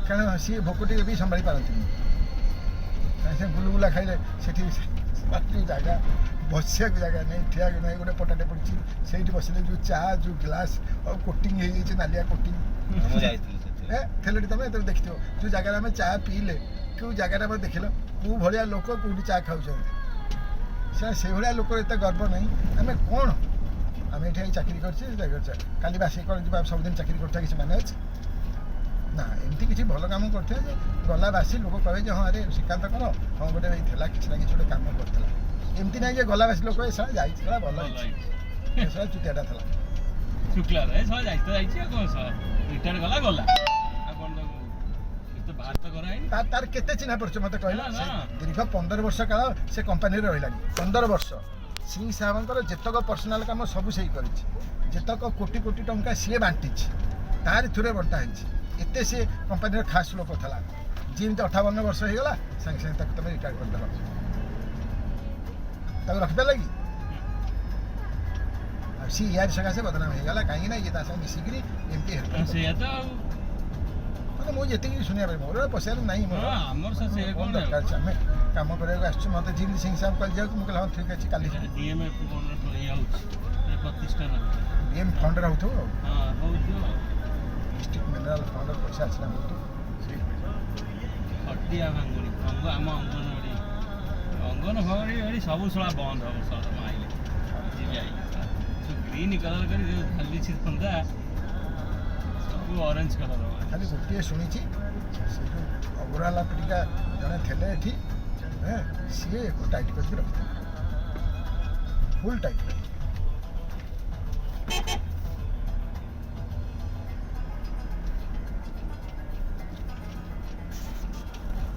କାରଣ ସିଏ ଭୋକ ଟିକେ ବି ସମ୍ଭାଳି ପାରନ୍ତିନି। ସାଙ୍ଗେ ସାଙ୍ଗେ ଗୁଲୁଗୁଲା ଖାଇଲେ ସେଠି ଜାଗା ବସିବାକୁ ଜାଗା ନାହିଁ, ଠିଆକୁ ନାହିଁ, ଗୋଟେ ପଟାଟେ ପଡ଼ିଛି ସେଇଠି ବସିଲେ ଯେଉଁ ଚା ଯେଉଁ ଗ୍ଲାସ୍ ଆଉ କୋଟିଂ ହେଇଯାଇଛି ନାଲିଆ କୋଟିଂ ଥେଲେଠି ତମେ ଏତେ ଦେଖିଥିବ ଯେଉଁ ଜାଗାରେ ଆମେ ଚା ପିଇଲେ କେଉଁ ଜାଗାରେ ଆମେ ଦେଖିଲ କେଉଁ ଭଳିଆ ଲୋକ କେଉଁଠି ଚା ଖାଉଛନ୍ତି। ସେଇଭଳିଆ ଲୋକର ଏତେ ଗର୍ବ ନାହିଁ। ଆମେ କ'ଣ ଆମେ ଏଠି ଚାକିରି କରିଛେ କାଲି ବାସି କ'ଣ ଯିବା ସବୁଦିନ ଚାକିରି କରୁଥିବା କିଛି ମାନେ ଅଛି ନା। ଏମିତି କିଛି ଭଲ କାମ କରୁଥିବା ଯେ ଗଲା ବାସି ଲୋକ କହିବେ ଯେ ହଁ ଆରେ ଶ୍ରୀକାନ୍ତ କର ହଁ ଗୋଟେ ଥିଲା କିଛି ନା କିଛି ଗୋଟେ କାମ କରିଥିଲା। ଏମିତି ନାହିଁ ଯେ ଗଲା ବାସି ଲୋକ ଏ ସାରା ଯାଇଛି ଭଲ ହେଇଛି ଏ ସାରା ଚୁଟିଆଟା ଥିଲା ଶୁକ୍ଲା ଯାଇଛି ଆଉ କ'ଣ ରିଟାୟାର୍ଡ ଗଲା ଆଉ କ'ଣ ତାର କେତେ ଚିହ୍ନା ପରିଚୟ ମୋତେ କହିଲା। ଦୀର୍ଘ 15 ବର୍ଷ କାଳ ସେ କମ୍ପାନୀରେ ରହିଲାଣି। 15 ବର୍ଷ ସିଂ ସାହେବଙ୍କର ଯେତକ ପର୍ସନାଲ କାମ ସବୁ ସେଇ କରିଛି, ଯେତକ କୋଟି କୋଟି ଟଙ୍କା ସିଏ ବାଣ୍ଟିଛି ତାରି ଥ୍ରୁରେ ବଣ୍ଟା ହେଇଛି। ଏତେ ସେ କମ୍ପାନୀର ଖାସ୍ ଲୋକ ଥିଲା। ଯେମିତି 58 ବର୍ଷ ହେଇଗଲା ସାଙ୍ଗେ ସାଙ୍ଗେ ତାକୁ ତମେ ରିଟାୟାର୍ଡ କରିଦେଲ, ତାକୁ ରଖିପାରିଲା କି? ଆଉ ସିଏ ୟାର ସକାଶେ ବଦନାମ ହେଇଗଲା କାହିଁକି ନା ଇଏ ତା ସାଙ୍ଗେ ମିଶିକିରି ଏମିତି ମାନେ ମୁଁ ଯେତିକି ଶୁଣିବା ପାଇଁ ମୋର ପଶିବାର ନାହିଁ। ମୋର କ'ଣ ଦରକାର ଅଛି, ଆମେ କାମ କରିବାକୁ ଆସିଛୁ। ମୋତେ ଯେମିତି ସିଂ ସାହେବ କହିଲେ ଯାଉଛି ମୁଁ କହିଲି ହଁ ଠିକ୍ ଅଛି କାଲି ଡିଏମ୍ ଫଣ୍ଡ ରହୁଥିବ ଆଉ ଡିଷ୍ଟ୍ରିକ୍ଟ ମିନେରାଲ ଫଣ୍ଡର ପଇସା ଆସିଲା ବହୁତ ଆମ ଅଙ୍ଗନବାଡ଼ି ସବୁ ଶଳା ବନ୍ଦ ହବ ଆଇଲେ ଗ୍ରୀନ୍ କଲର କରି ଚାଲିଛି ଧନ୍ଦା ସବୁ ଅରେଞ୍ଜ କଲର। ଖାଲି ଗୋଟିଏ ଶୁଣିଛି ସେ ଯେଉଁ ଅଗ୍ରୱାଲା ପିଟିକା ଜଣେ ଥିଲେ ଏଠି ସିଏ ଟାଇଟ୍ କରିକି ରଖିଥିଲେ ଫୁଲ୍ ଟାଇଟ୍।